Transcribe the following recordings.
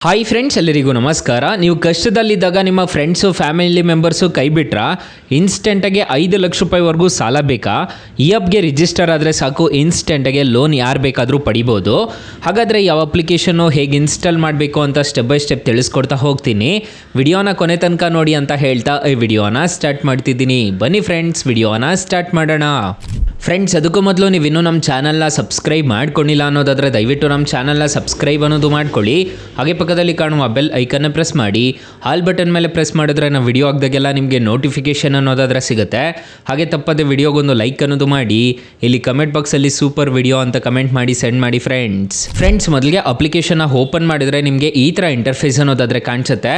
Hi friends, ಎಲ್ಲರಿಗೂ ನಮಸ್ಕಾರ. ನೀವು ಕಷ್ಟದಲ್ಲಿದ್ದಾಗ ನಿಮ್ಮ ಫ್ರೆಂಡ್ಸು ಫ್ಯಾಮಿಲಿ ಮೆಂಬರ್ಸು ಕೈ ಬಿಟ್ರಾ ಇನ್ಸ್ಟೆಂಟಾಗಿ 5 ಲಕ್ಷ ರೂಪಾಯಿವರೆಗೂ ಸಾಲ ಬೇಕಾ? ಈ ಆ್ಯಪ್ಗೆ ರಿಜಿಸ್ಟರ್ ಆದರೆ ಸಾಕು, ಇನ್ಸ್ಟೆಂಟಾಗಿ ಲೋನ್ ಯಾರು ಬೇಕಾದರೂ ಪಡಿಬೋದು. ಹಾಗಾದರೆ ಯಾವ ಅಪ್ಲಿಕೇಶನ್ನು ಹೇಗೆ ಇನ್ಸ್ಟಾಲ್ ಮಾಡಬೇಕು ಅಂತ ಸ್ಟೆಪ್ ಬೈ ಸ್ಟೆಪ್ ತಿಳಿಸ್ಕೊಡ್ತಾ ಹೋಗ್ತೀನಿ. ವಿಡಿಯೋನ ಕೊನೆ ತನಕ ನೋಡಿ ಅಂತ ಹೇಳ್ತಾ ಈ ವಿಡಿಯೋನ ಸ್ಟಾರ್ಟ್ ಮಾಡ್ತಿದ್ದೀನಿ. ಬನ್ನಿ ಫ್ರೆಂಡ್ಸ್, ವಿಡಿಯೋನ ಸ್ಟಾರ್ಟ್ ಮಾಡೋಣ. ಫ್ರೆಂಡ್ಸ್, ಅದಕ್ಕೂ ಮೊದಲು ನೀವು ಇನ್ನೂ ನಮ್ಮ ಚಾನಲ್ನ ಸಬ್ಸ್ಕ್ರೈಬ್ ಮಾಡ್ಕೊಂಡಿಲ್ಲ ಅನ್ನೋದಾದರೆ ದಯವಿಟ್ಟು ನಮ್ಮ ಚಾನಲ್ನ ಸಬ್ಸ್ಕ್ರೈಬ್ ಅನ್ನೋದು ಮಾಡ್ಕೊಳ್ಳಿ. ಹಾಗೆ ಪಕ್ಕದಲ್ಲಿ ಕಾಣುವ ಬೆಲ್ ಐಕನ್ನ ಪ್ರೆಸ್ ಮಾಡಿ. ಆಲ್ ಬಟನ್ ಮೇಲೆ ಪ್ರೆಸ್ ಮಾಡಿದ್ರೆ ನಾವು ವಿಡಿಯೋ ಹಾಕಿದಾಗೆಲ್ಲ ನಿಮಗೆ ನೋಟಿಫಿಕೇಶನ್ ಅನ್ನೋದಾದರೆ ಸಿಗುತ್ತೆ. ಹಾಗೆ ತಪ್ಪದೆ ವಿಡಿಯೋಗೊಂದು ಲೈಕ್ ಅನ್ನೋದು ಮಾಡಿ. ಇಲ್ಲಿ ಕಮೆಂಟ್ ಬಾಕ್ಸಲ್ಲಿ ಸೂಪರ್ ವಿಡಿಯೋ ಅಂತ ಕಮೆಂಟ್ ಮಾಡಿ ಸೆಂಡ್ ಮಾಡಿ ಫ್ರೆಂಡ್ಸ್. ಮೊದಲಿಗೆ ಅಪ್ಲಿಕೇಶನ್ನ ಓಪನ್ ಮಾಡಿದರೆ ನಿಮಗೆ ಈ ಥರ ಇಂಟರ್ಫೇಸ್ ಅನ್ನೋದಾದರೆ ಕಾಣಿಸುತ್ತೆ.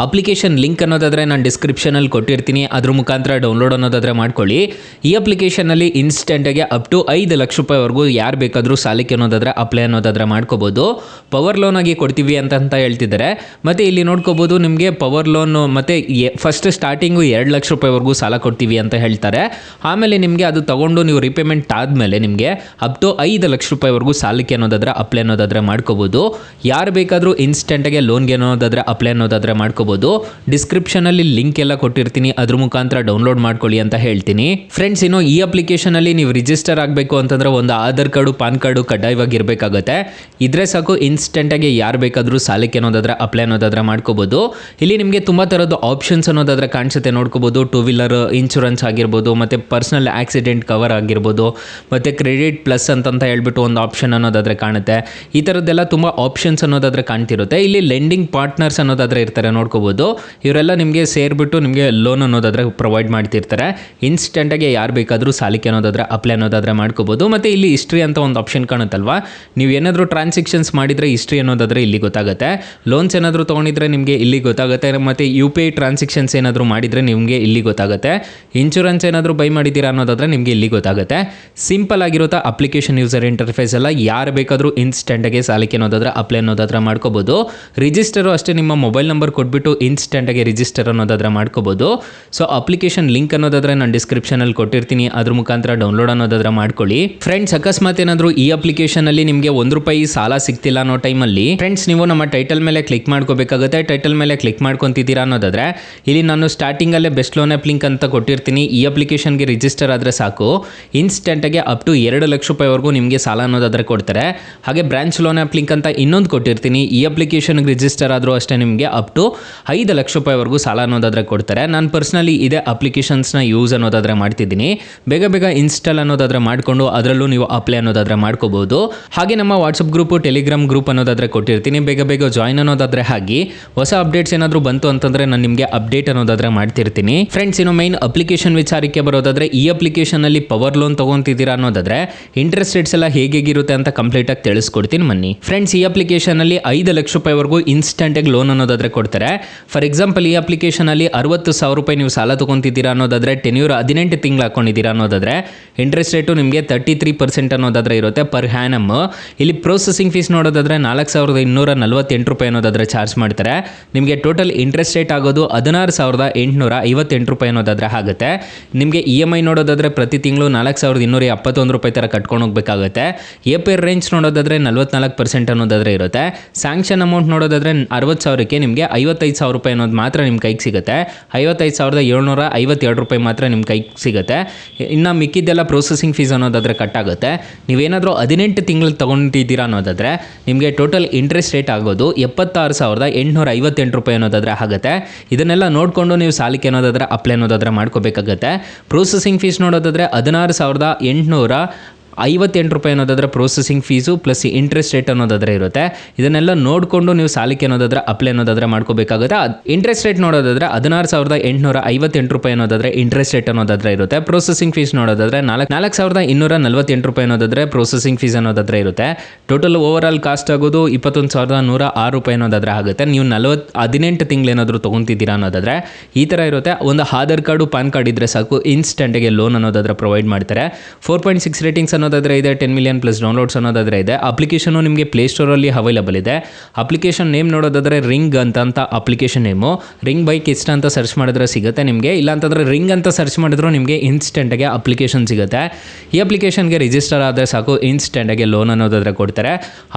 ಅಪ್ಲಿಕೇಶನ್ ಲಿಂಕ್ ಅನ್ನೋದಾದರೆ ನಾನು ಡಿಸ್ಕ್ರಿಪ್ಷನಲ್ಲಿ ಕೊಟ್ಟಿರ್ತೀನಿ, ಅದ್ರ ಮುಖಾಂತರ ಡೌನ್ಲೋಡ್ ಅನ್ನೋದಾದರೆ ಮಾಡ್ಕೊಳ್ಳಿ. ಈ ಅಪ್ಲಿಕೇಶನಲ್ಲಿ ಇನ್ಸ್ಟೆಂಟಾಗಿ ಅಪ್ ಟು 5 ಲಕ್ಷ ರೂಪಾಯಿವರೆಗೂ ಯಾರು ಬೇಕಾದರೂ ಸಾಲಕ್ಕೆ ಅನ್ನೋದಾದರೆ ಅಪ್ಲೈ ಅನ್ನೋದಾದರೆ ಮಾಡ್ಕೋಬೋದು. ಪವರ್ ಲೋನ್ ಆಗಿ ಕೊಡ್ತೀವಿ ಅಂತ ಹೇಳ್ತಿದ್ದಾರೆ. ಮತ್ತು ಇಲ್ಲಿ ನೋಡ್ಕೋಬೋದು, ನಿಮಗೆ ಪವರ್ ಲೋನ್ ಮತ್ತು ಫಸ್ಟ್ ಸ್ಟಾರ್ಟಿಂಗು 2 ಲಕ್ಷ ರೂಪಾಯಿವರೆಗೂ ಸಾಲ ಕೊಡ್ತೀವಿ ಅಂತ ಹೇಳ್ತಾರೆ. ಆಮೇಲೆ ನಿಮಗೆ ಅದು ತಗೊಂಡು ನೀವು ರಿಪೇಮೆಂಟ್ ಆದಮೇಲೆ ನಿಮಗೆ ಅಪ್ ಟು 5 ಲಕ್ಷ ರೂಪಾಯಿವರೆಗೂ ಸಾಲಕ್ಕೆ ಅನ್ನೋದಾದರೆ ಅಪ್ಲೈ ಅನ್ನೋದಾದರೆ ಮಾಡ್ಕೋಬೋದು. ಯಾರು ಬೇಕಾದರೂ ಇನ್ಸ್ಟೆಂಟಾಗಿ ಲೋನ್ಗೆ ಅನ್ನೋದಾದರೆ ಅಪ್ಲೈ ಅನ್ನೋದಾದರೆ ಮಾಡ್ಕೋಬೋದು. ಡಿಸ್ಕ್ರಿಪ್ಷನಲ್ಲಿ ಲಿಂಕ್ ಎಲ್ಲ ಕೊಟ್ಟಿರ್ತೀನಿ, ಅದ್ರ ಮುಖಾಂತರ ಡೌನ್ಲೋಡ್ ಮಾಡ್ಕೊಳ್ಳಿ ಅಂತ ಹೇಳ್ತೀನಿ. ಫ್ರೆಂಡ್ಸ್, ಇನ್ನು ಈ ಅಪ್ಲಿಕೇಶನಲ್ಲಿ ನೀವು ರಿಜಿಸ್ಟರ್ ಆಗಬೇಕು ಅಂತಂದರೆ ಒಂದು ಆಧಾರ್ ಕಾರ್ಡು, ಪಾನ್ ಕಾರ್ಡು ಕಡ್ಡಾಯವಾಗಿ ಇರಬೇಕಾಗುತ್ತೆ. ಇದ್ರೆ ಸಾಕು, ಇನ್ಸ್ಟೆಂಟಾಗಿ ಯಾರು ಬೇಕಾದರೂ ಸಾಲಕ್ಕೆ ಅನ್ನೋದಾದರೆ ಅಪ್ಲೈ ಅನ್ನೋದಾದರೆ ಮಾಡ್ಕೋಬೋದು. ಇಲ್ಲಿ ನಿಮಗೆ ತುಂಬ ಥರದ ಆಪ್ಷನ್ಸ್ ಅನ್ನೋದಾದರೆ ಕಾಣಿಸುತ್ತೆ, ನೋಡ್ಕೋಬೋದು. 2 ವೀಲರ್ ಇನ್ಶೂರೆನ್ಸ್ ಆಗಿರ್ಬೋದು, ಮತ್ತು ಪರ್ಸನಲ್ ಆಕ್ಸಿಡೆಂಟ್ ಕವರ್ ಆಗಿರ್ಬೋದು, ಮತ್ತು ಕ್ರೆಡಿಟ್ ಪ್ಲಸ್ ಅಂತ ಹೇಳ್ಬಿಟ್ಟು ಒಂದು ಆಪ್ಷನ್ ಅನ್ನೋದಾದರೆ ಕಾಣುತ್ತೆ. ಈ ಥರದ್ದೆಲ್ಲ ತುಂಬ ಆಪ್ಷನ್ಸ್ ಅನ್ನೋದಾದರೆ ಕಾಣ್ತಿರುತ್ತೆ. ಇಲ್ಲಿ ಲೆಂಡಿಂಗ್ ಪಾರ್ಟ್ನರ್ಸ್ ಅನ್ನೋದಾದರೆ ಇರ್ತಾರೆ, ನೋಡ್ಕೋಬೋದು. ಇವರೆಲ್ಲ ನಿಮಗೆ ಸೇರಿಬಿಟ್ಟು ನಿಮಗೆ ಲೋನ್ ಅನ್ನೋದಾದರೆ ಪ್ರೊವೈಡ್ ಮಾಡ್ತಿರ್ತಾರೆ. ಇನ್ಸ್ಟೆಂಟಾಗಿ ಯಾರು ಬೇಕಾದರೂ ಸಾಲಕ್ಕೆ ಅನ್ನೋದಾದರೆ ಅಪ್ಲೈ ಅನ್ನೋದಾದರೆ ಮಾಡ್ಕೋಬೋದು. ಮತ್ತು ಇಲ್ಲಿ ಹಿಸ್ಟ್ರಿ ಅಂತ ಒಂದು ಆಪ್ಷನ್ ಕಾಣುತ್ತಲ್ವಾ, ನೀವು ಏನಾದರೂ ಟ್ರಾನ್ಸಾಕ್ಷನ್ಸ್ ಮಾಡಿದರೆ ಹಿಸ್ಟ್ರಿ ಅನ್ನೋದಾದರೆ ಇಲ್ಲಿ ಗೊತ್ತಾಗುತ್ತೆ. ಲೋನ್ಸ್ ಏನಾದರೂ ತೊಗೊಂಡಿದ್ರೆ ನಿಮಗೆ ಇಲ್ಲಿ ಗೊತ್ತಾಗುತ್ತೆ. ಮತ್ತು UPI ಟ್ರಾನ್ಸಾಕ್ಷನ್ಸ್ ಏನಾದರೂ ಮಾಡಿದರೆ ನಿಮಗೆ ಇಲ್ಲಿ ಗೊತ್ತಾಗುತ್ತೆ. ಇನ್ಶೂರೆನ್ಸ್ ಏನಾದರೂ ಬೈ ಮಾಡಿದ್ದೀರಾ ಅನ್ನೋದಾದರೆ ನಿಮಗೆ ಇಲ್ಲಿ ಗೊತ್ತಾಗುತ್ತೆ. ಸಿಂಪಲ್ ಆಗಿರುತ್ತೆ ಅಪ್ಲಿಕೇಶನ್ ಯೂಸರ್ ಇಂಟರ್ಫೇಸ್ ಎಲ್ಲ. ಯಾರು ಬೇಕಾದರೂ ಇನ್ಸ್ಟೆಂಟಾಗಿ ಸಾಲಕ್ಕೆ ಅನ್ನೋದಾದರೆ ಅಪ್ಲೈ ಅನ್ನೋದಾದರೆ ಮಾಡ್ಕೋಬೋದು. ರಿಜಿಸ್ಟರು ಅಷ್ಟೇ, ನಿಮ್ಮ ಮೊಬೈಲ್ ನಂಬರ್ ಕೊಟ್ಬಿಟ್ಟು ಇನ್ಸ್ಟೆಂಟಾಗಿ ರಿಜಿಸ್ಟರ್ ಅನ್ನೋದಾದರೆ ಮಾಡ್ಕೋಬೋದು. ಸೊ ಅಪ್ಲಿಕೇಶನ್ ಲಿಂಕ್ ಅನ್ನೋದಾದರೆ ನಾನು ಡಿಸ್ಕ್ರಿಪ್ಷನಲ್ಲಿ ಕೊಟ್ಟಿರ್ತೀನಿ, ಅದ್ರ ಮುಖಾಂತರ ಡೌನ್ಲೋಡ್ ಅನ್ನೋದಾದರೆ ಮಾಡ್ಕೊಳ್ಳಿ. ಫ್ರೆಂಡ್ಸ್, ಅಕಸ್ಮಾತ್ ಏನಾದರೂ ಈ ಅಪ್ಲಿಕೇಶನಲ್ಲಿ ನಿಮಗೆ ₹1 ಸಾಲ ಸಿಗ್ತಿಲ್ಲ ಅನ್ನೋ ಟೈಮಲ್ಲಿ ಫ್ರೆಂಡ್ಸ್, ನೀವು ನಮ್ಮ ಟೈಟಲ್ ಮೇಲೆ ಕ್ಲಿಕ್ ಮಾಡ್ಕೋಬೇಕಾಗುತ್ತೆ. ಟೈಟಲ್ ಮೇಲೆ ಕ್ಲಿಕ್ ಮಾಡ್ಕೊತಿದ್ದೀರಾ ಅನ್ನೋದಾದರೆ ಇಲ್ಲಿ ನಾನು ಸ್ಟಾರ್ಟಿಂಗಲ್ಲೇ ಬೆಸ್ಟ್ ಲೋನ್ ಆ್ಯಪ್ ಲಿಂಕ್ ಅಂತ ಕೊಟ್ಟಿರ್ತೀನಿ. ಈ ಅಪ್ಲಿಕೇಶನ್ಗೆ ರಿಜಿಸ್ಟರ್ ಆದರೆ ಸಾಕು, ಇನ್ಸ್ಟೆಂಟಾಗಿ ಅಪ್ ಟು 2 ಲಕ್ಷ ರೂಪಾಯಿವರೆಗೂ ನಿಮಗೆ ಸಾಲ ಅನ್ನೋದಾದರೆ ಕೊಡ್ತಾರೆ. ಹಾಗೆ ಬ್ರಾಂಚ್ ಲೋನ್ ಆ್ಯಪ್ ಲಿಂಕ್ ಅಂತ ಇನ್ನೊಂದು ಕೊಟ್ಟಿರ್ತೀನಿ. ಈ ಅಪ್ಲಿಕೇಶನ್ಗೆ ರಿಜಿಸ್ಟರ್ ಆದರೂ ಅಷ್ಟೇ ನಿಮಗೆ ಅಪ್ ಟು 5 ಲಕ್ಷ ರೂಪಾಯಿವರೆಗೂ ಸಾಲ ಅನ್ನೋದಾದರೆ ಕೊಡ್ತಾರೆ. ನಾನು ಪರ್ಸ್ನಲಿ ಇದೇ ಅಪ್ಲಿಕೇಶನ್ಸ್ನ ಯೂಸ್ ಅನ್ನೋದಾದರೆ ಮಾಡ್ತಿದ್ದೀನಿ. ಬೇಗ ಇನ್ಸ್ಟಾಲ್ ಅನ್ನೋದಾದರೆ ಮಾಡಿಕೊಂಡು ಅದರಲ್ಲೂ ನೀವು ಅಪ್ಲೈ ಅನ್ನೋದಾದರೆ ಮಾಡ್ಕೋಬೋದು. ಹಾಗೆ ನಮ್ಮ ವಾಟ್ಸಪ್ ಗ್ರೂಪು, ಟೆಲಿಗ್ರಾಮ್ ಗ್ರೂಪ್ ಅನ್ನೋದಾದರೆ ಕೊಟ್ಟಿರ್ತೀನಿ. ಬೇಗ ಜಾಯಿನ್ ಅನ್ನೋದಾದರೆ ಹಾಗೆ ಹೊಸ ಅಪ್ಡೇಟ್ಸ್ ಏನಾದರೂ ಬಂತು ಅಂತಂದರೆ ನಾನು ನಿಮಗೆ ಅಪ್ಡೇಟ್ ಅನ್ನೋದಾದರೆ ಮಾಡ್ತಿರ್ತೀನಿ. ಫ್ರೆಂಡ್ಸ್, ಇನ್ನು ಮೈನ್ ಅಪ್ಲಿಕೇಶನ್ ವಿಚಾರಕ್ಕೆ ಬರೋದಾದರೆ ಈ ಅಪ್ಲಿಕೇಶನಲ್ಲಿ ಪವರ್ ಲೋನ್ ತೊಗೊತಿದ್ದೀರಾ ಅನ್ನೋದಾದರೆ ಇಂಟ್ರೆಸ್ಟ್ ರೇಟ್ಸ್ ಎಲ್ಲ ಹೇಗಿರುತ್ತೆ ಅಂತ ಕಂಪ್ಲೀಟಾಗಿ ತಿಳಿಸ್ಕೊಡ್ತೀನಿ ಬನ್ನಿ. ಫ್ರೆಂಡ್ಸ್, ಈ ಅಪ್ಲಿಕೇಶನಲ್ಲಿ 5 ಲಕ್ಷ ರೂಪಾಯಿವರೆಗೂ ಇನ್ಸ್ಟೆಂಟಾಗಿ ಲೋನ್ ಅನ್ನೋದಾದರೆ ಕೊಡ್ತಾರೆ. ಫಾರ್ ಎಕ್ಸಾಂಪಲ್, ಈ ಅಪ್ಲಿಕೇಶನಲ್ಲಿ 60,000 ರೂಪಾಯಿ ನೀವು ಸಾಲ ತೊಗೊತಿದ್ದೀರಾ ಅನ್ನೋದಾದರೆ, ಟೆನ್ಯೂರ್ 18 ತಿಂಗಳು ಹಾಕೊಂಡಿದ್ದೀರಾ ಅನ್ನೋದಾದರೆ ಇಂಟ್ರೆಸ್ಟ್ ರೇಟು ನಿಮಗೆ 33% ಅನ್ನೋದಾದರೆ ಇರುತ್ತೆ ಪರ್ ಹ್ಯಾನಮ್. ಇಲ್ಲಿ ಪ್ರೊಸೆಸಿಂಗ್ ಫೀಸ್ ನೋಡೋದಾದರೆ 4,248 ರೂಪಾಯಿ ಅನ್ನೋದಾದರೆ ಚಾರ್ಜ್ ಮಾಡ್ತಾರೆ. ನಿಮಗೆ ಟೋಟಲ್ ಇಂಟ್ರೆಸ್ಟ್ ರೇಟ್ ಆಗೋದು 16,858 ರೂಪಾಯಿ ಅನ್ನೋದಾದರೆ ಆಗುತ್ತೆ. ನಿಮಗೆ EMI ನೋಡೋದಾದರೆ ಪ್ರತಿ ತಿಂಗಳು 4,271 ರೂಪಾಯಿ ಥರ ಕಟ್ಕೊಂಡು ಹೋಗಬೇಕಾಗುತ್ತೆ. APR ರೇಂಜ್ ನೋಡೋದಾದರೆ 44% ಅನ್ನೋದಾದರೆ ಇರುತ್ತೆ. ಸ್ಯಾಂಕ್ಷನ್ ಅಮೌಂಟ್ ನೋಡೋದಾದರೆ 60,000ಕ್ಕೆ ನಿಮಗೆ 55,000 ರೂಪಾಯಿ ಅನ್ನೋದು ಮಾತ್ರ ನಿಮ್ಮ ಕೈಗೆ ಸಿಗುತ್ತೆ. 55,752 ರೂಪಾಯಿ ಮಾತ್ರ ನಿಮ್ಮ ಕೈಗೆ ಸಿಗುತ್ತೆ. ಇನ್ನು ಮಿಕ್ಕಿದ್ದೆಲ್ಲ ಪ್ರೊಸೆಸಿಂಗ್ ಫೀಸ್ ಅನ್ನೋದಾದರೆ ಕಟ್ಟಾಗುತ್ತೆ. ನೀವೇನಾದರೂ 18 ತಿಂಗಳು ತೊಗೊಂಡಿದ್ದೀರಾ ಅನ್ನೋದಾದರೆ ನಿಮಗೆ ಟೋಟಲ್ ಇಂಟ್ರೆಸ್ಟ್ ರೇಟ್ ಆಗೋದು 76,858 ರೂಪಾಯಿ ಅನ್ನೋದಾದರೆ ಆಗುತ್ತೆ. ಇದನ್ನೆಲ್ಲ ನೋಡಿಕೊಂಡು ನೀವು ಸಾಲಕ್ಕೆ ಅನ್ನೋದಾದರೆ ಅಪ್ಲೈ ಅನ್ನೋದಾದರೆ ಮಾಡ್ಕೋಬೇಕಾಗತ್ತೆ. ಪ್ರೊಸೆಸಿಂಗ್ ಫೀಸ್ ನೋಡೋದಾದರೆ 16,858 ರೂಪಾಯಿ ಅನ್ನೋದಾದರೆ processing fees plus interest rate ಅನ್ನೋದಾದರೆ ಇರುತ್ತೆ. ಇದನ್ನೆಲ್ಲ ನೋಡಿಕೊಂಡು ನೀವು ಸಾಲಕ್ಕೆ ಅನ್ನೋದಾದರೆ ಅಪ್ಲೈ ಅನ್ನೋದಾದರೆ ಮಾಡ್ಕೋಬೇಕಾಗುತ್ತೆ. ಇಂಟ್ರೆಸ್ಟ್ ರೇಟ್ ನೋಡೋದಾದರೆ 16,858 ರೂಪಾಯಿ ಅನ್ನೋದಾದರೆ ಇಂಟ್ರೆಸ್ಟ್ ರೇಟ್ ಅನ್ನೋದಾದರೆ ಇರುತ್ತೆ. ಪ್ರೊಸೆಸಿಂಗ್ ಫೀಸ್ ನೋಡೋದಾದರೆ 4,248 ರೂಪಾಯಿ ಅನ್ನೋದಾದರೆ ಪ್ರೊಸೆಸಿಂಗ್ ಫೀಸ್ ಅನ್ನೋದಾದರೆ ಇರುತ್ತೆ. ಟೋಟಲ್ ಓವರ್ ಆಲ್ ಕಾಸ್ಟ್ ಆಗೋದು 21,106 ರೂಪಾಯಿ ಅನ್ನೋದಾದರೆ ಆಗುತ್ತೆ. ನೀವು 18 ತಿಂಗಳು ಏನಾದರೂ ತೊಗೊತಿದ್ದೀರಾ ಅನ್ನೋದಾದರೆ ಈ ಥರ ಇರುತ್ತೆ. ಒಂದು ಆಧಾರ್ ಕಾರ್ಡು, ಪಾನ್ ಕಾರ್ಡ್ ಇದ್ದರೆ ಸಾಕು, ಇನ್ಸ್ಟೆಂಟಾಗಿ ಲೋನ್ ಅನ್ನೋದಾದರೆ ಪ್ರೊವೈಡ್ ಮಾಡ್ತಾರೆ. 4.6 ರೇಟಿಂಗ್ಸ್ ಅನ್ನೋದಾದರೆ ಇದೆ, 10 ಮಿಲಿಯನ್ ಪ್ಲಸ್ ಡೌನ್ಲೋಡ್ಸ್ ಅನ್ನೋದಾದರೆ ಇದೆ. ಅಪ್ಲಿಕೇಶನು ನಿಮಗೆ ಪ್ಲೇಸ್ಟೋರಲ್ಲಿ ಅವೈಲಬಲ್ ಇದೆ. ಅಪ್ಲಿಕೇಶನ್ ನೇಮ್ ನೋಡೋದಾದರೆ ರಿಂಗ್ ಅಂತ ಅಪ್ಲಿಕೇಶನ್ ನೇಮು. ರಿಂಗ್ ಬೈಕ್ ಇಷ್ಟ ಅಂತ ಸರ್ಚ್ ಮಾಡಿದ್ರೆ ಸಿಗುತ್ತೆ ನಿಮಗೆ. ಇಲ್ಲಾಂತಂದರೆ ರಿಂಗ್ ಅಂತ ಸರ್ಚ್ ಮಾಡಿದ್ರು ನಿಮಗೆ ಇನ್ಸ್ಟೆಂಟಾಗಿ ಅಪ್ಲಿಕೇಶನ್ ಸಿಗುತ್ತೆ. ಈ ಅಪ್ಲಿಕೇಶನ್ಗೆ ರಿಜಿಸ್ಟರ್ ಆದರೆ ಸಾಕು, ಇನ್ಸ್ಟೆಂಟಾಗಿ ಲೋನ್ ಅನ್ನೋದಾದರೆ ಕೊಡ್ತಾರೆ.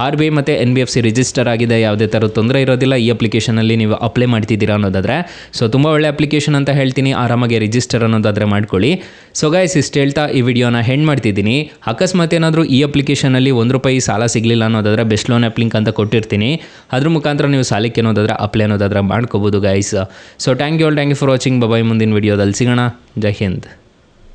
RBI ಮತ್ತು NBFC ರಿಜಿಸ್ಟರ್ ಆಗಿದೆ, ಯಾವುದೇ ಥರ ತೊಂದರೆ ಇರೋದಿಲ್ಲ ಈ ಅಪ್ಲಿಕೇಶನಲ್ಲಿ ನೀವು ಅಪ್ಲೈ ಮಾಡ್ತಿದ್ದೀರಾ ಅನ್ನೋದಾದರೆ. ಸೊ ತುಂಬ ಒಳ್ಳೆ ಅಪ್ಲಿಕೇಶನ್ ಅಂತ ಹೇಳ್ತೀನಿ, ಆರಾಮಾಗಿ ರಿಜಿಸ್ಟರ್ ಅನ್ನೋದಾದರೆ ಮಾಡ್ಕೊಳ್ಳಿ. ಸೊ ಗೈಸ್, ಇಷ್ಟು ಹೇಳ್ತಾ ಈ ವಿಡಿಯೋನ ಹೆಂಡ್ ಮಾಡ್ತಿದ್ದೀನಿ. ಅಕಸ್ಮಾತ್ ಏನಾದರೂ ಈ ಅಪ್ಲಿಕೇಶನಲ್ಲಿ ₹1 ಸಾಲ ಸಿಗಲಿಲ್ಲ ಅನ್ನೋದಾದರೆ ಬೆಸ್ಟ್ ಲೋನ್ ಆ್ಯಪ್ ಲಿಂಕ್ ಅಂತ ಕೊಟ್ಟಿರ್ತೀನಿ. ಅದ್ರ ಮುಖಾಂತರ ನೀವು ಸಾಲಕ್ಕೆ ಅನ್ನೋದಾದರೆ ಅಪ್ಲೈ ಅನ್ನೋದಾದರೆ ಮಾಡ್ಕೋಬೋದು guys. So thank you for watching. Bye, ಮುಂದಿನ ವಿಡಿಯೋದಲ್ಲಿ ಸಿಗೋಣ. ಜೈ ಹಿಂದ್.